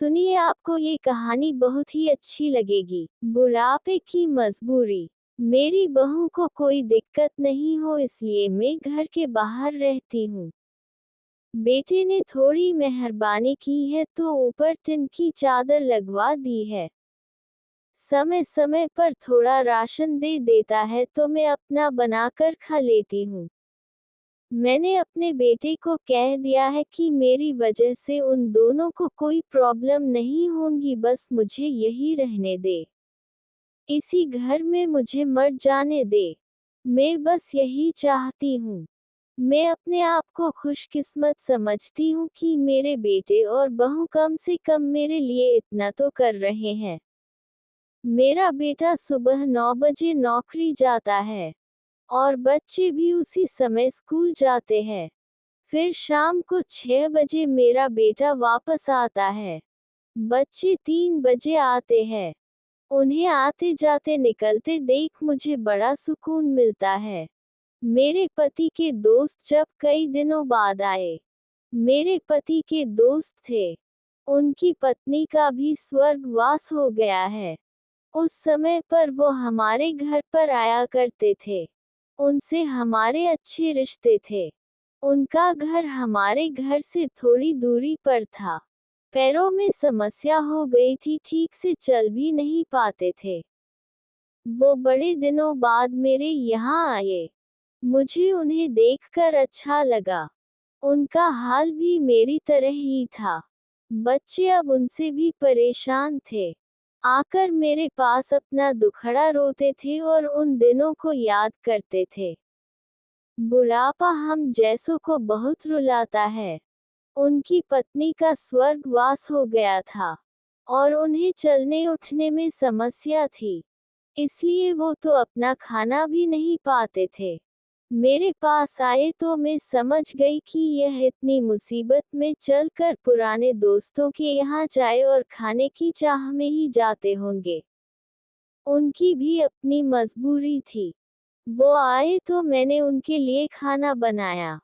सुनिए, आपको ये कहानी बहुत ही अच्छी लगेगी। बुढ़ापे की मजबूरी। मेरी बहू को कोई दिक्कत नहीं हो इसलिए मैं घर के बाहर रहती हूँ। बेटे ने थोड़ी मेहरबानी की है तो ऊपर टिन की चादर लगवा दी है। समय समय पर थोड़ा राशन दे देता है तो मैं अपना बनाकर खा लेती हूँ। मैंने अपने बेटे को कह दिया है कि मेरी वजह से उन दोनों को कोई प्रॉब्लम नहीं होगी, बस मुझे यही रहने दे। इसी घर में मुझे मर जाने दे। मैं बस यही चाहती हूँ। मैं अपने आप को खुशकिस्मत समझती हूँ कि मेरे बेटे और बहू कम से कम मेरे लिए इतना तो कर रहे हैं। मेरा बेटा सुबह 9 बजे नौकरी जाता है और बच्चे भी उसी समय स्कूल जाते हैं। फिर शाम को 6 बजे मेरा बेटा वापस आता है। बच्चे 3 बजे आते हैं। उन्हें आते जाते निकलते देख मुझे बड़ा सुकून मिलता है। मेरे पति के दोस्त जब कई दिनों बाद आए, मेरे पति के दोस्त थे। उनकी पत्नी का भी स्वर्गवास हो गया है। उस समय पर वो हमारे घर पर आया करते थे। उनसे हमारे अच्छे रिश्ते थे। उनका घर हमारे घर से थोड़ी दूरी पर था। पैरों में समस्या हो गई थी, ठीक से चल भी नहीं पाते थे। वो बड़े दिनों बाद मेरे यहाँ आए। मुझे उन्हें देखकर अच्छा लगा। उनका हाल भी मेरी तरह ही था। बच्चे अब उनसे भी परेशान थे। आकर मेरे पास अपना दुखड़ा रोते थे और उन दिनों को याद करते थे। बुढ़ापा हम जैसों को बहुत रुलाता है। उनकी पत्नी का स्वर्गवास हो गया था और उन्हें चलने उठने में समस्या थी, इसलिए वो तो अपना खाना भी नहीं पाते थे। मेरे पास आए तो मैं समझ गई कि यह इतनी मुसीबत में चलकर पुराने दोस्तों के यहाँ चाय और खाने की चाह में ही जाते होंगे। उनकी भी अपनी मजबूरी थी। वो आए तो मैंने उनके लिए खाना बनाया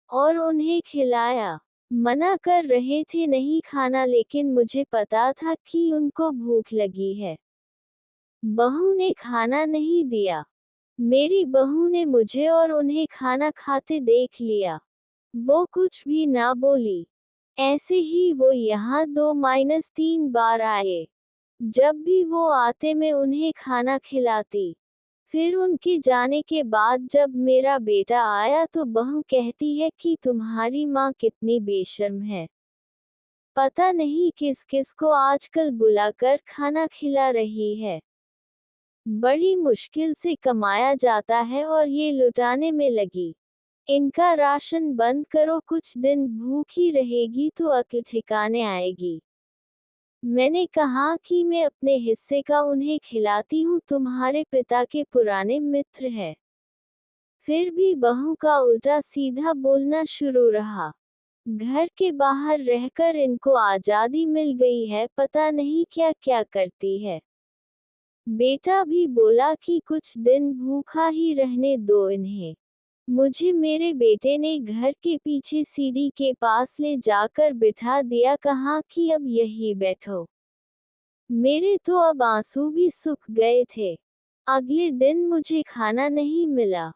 और उन्हें खिलाया। मना कर रहे थे नहीं खाना, लेकिन मुझे पता था कि उनको भूख लगी है। बहू ने खाना नहीं दिया। मेरी बहू ने मुझे और उन्हें खाना खाते देख लिया। वो कुछ भी ना बोली। ऐसे ही वो यहाँ 2-3 बार आए। जब भी वो आते मैं उन्हें खाना खिलाती। फिर उनके जाने के बाद जब मेरा बेटा आया तो बहू कहती है कि तुम्हारी माँ कितनी बेशर्म है। पता नहीं किस किस को आजकल बुलाकर खाना खिला रही है। बड़ी मुश्किल से कमाया जाता है और ये लुटाने में लगी। इनका राशन बंद करो, कुछ दिन भूखी रहेगी तो अक्ल ठिकाने आएगी। मैंने कहा कि मैं अपने हिस्से का उन्हें खिलाती हूँ, तुम्हारे पिता के पुराने मित्र हैं। फिर भी बहू का उल्टा सीधा बोलना शुरू रहा। घर के बाहर रहकर इनको आजादी मिल गई है, पता नहीं क्या क्या करती है। बेटा भी बोला कि कुछ दिन भूखा ही रहने दो इन्हें। मुझे मेरे बेटे ने घर के पीछे सीढ़ी के पास ले जाकर बिठा दिया, कहा कि अब यही बैठो। मेरे तो अब आंसू भी सूख गए थे। अगले दिन मुझे खाना नहीं मिला।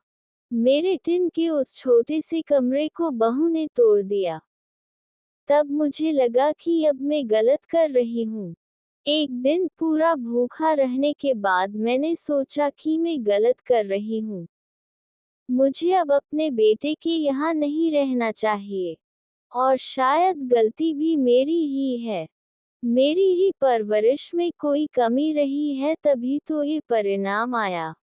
मेरे टिन के उस छोटे से कमरे को बहू ने तोड़ दिया। तब मुझे लगा कि अब मैं गलत कर रही हूँ। एक दिन पूरा भूखा रहने के बाद मैंने सोचा कि मैं गलत कर रही हूँ। मुझे अब अपने बेटे के यहाँ नहीं रहना चाहिए। और शायद गलती भी मेरी ही है। मेरी ही परवरिश में कोई कमी रही है, तभी तो ये परिणाम आया।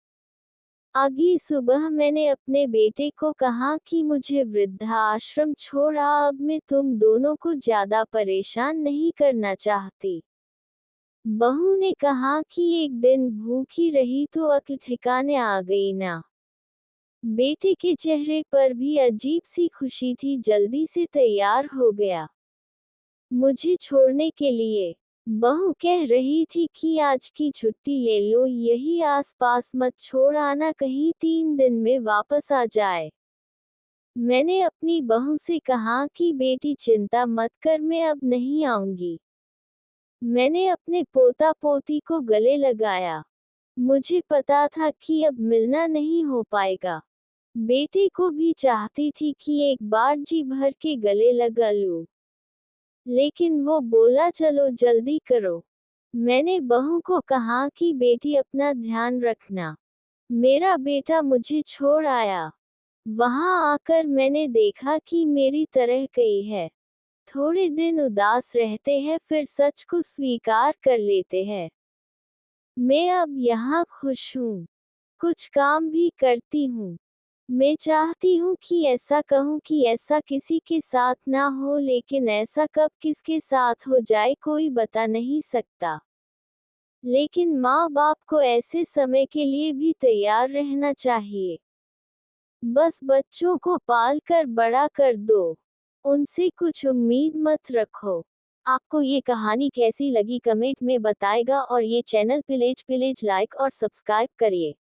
अगली सुबह मैंने अपने बेटे को कहा कि मुझे वृद्धाश्रम छोड़ आ, अब मैं तुम दोनों को ज्यादा परेशान नहीं करना चाहती। बहू ने कहा कि एक दिन भूखी रही तो अक्ल ठिकाने आ गई ना। बेटे के चेहरे पर भी अजीब सी खुशी थी, जल्दी से तैयार हो गया मुझे छोड़ने के लिए। बहू कह रही थी कि आज की छुट्टी ले लो, यही आसपास मत छोड़ आना, कहीं 3 दिन में वापस आ जाए। मैंने अपनी बहू से कहा कि बेटी चिंता मत कर, मैं अब नहीं आऊंगी। मैंने अपने पोता पोती को गले लगाया। मुझे पता था कि अब मिलना नहीं हो पाएगा। बेटे को भी चाहती थी कि एक बार जी भर के गले लगा लूं। लेकिन वो बोला चलो जल्दी करो। मैंने बहू को कहा कि बेटी अपना ध्यान रखना। मेरा बेटा मुझे छोड़ आया। वहां आकर मैंने देखा कि मेरी तरह कई है। थोड़े दिन उदास रहते हैं फिर सच को स्वीकार कर लेते हैं। मैं अब यहाँ खुश हूँ। कुछ काम भी करती हूँ। मैं चाहती हूँ कि ऐसा कहूँ कि ऐसा किसी के साथ ना हो, लेकिन ऐसा कब किसके साथ हो जाए कोई बता नहीं सकता। लेकिन माँ बाप को ऐसे समय के लिए भी तैयार रहना चाहिए। बस बच्चों को पाल कर बड़ा कर दो। उनसे कुछ उम्मीद मत रखो। आपको ये कहानी कैसी लगी कमेंट में बताएगा और ये चैनल प्लीज लाइक और सब्सक्राइब करिए।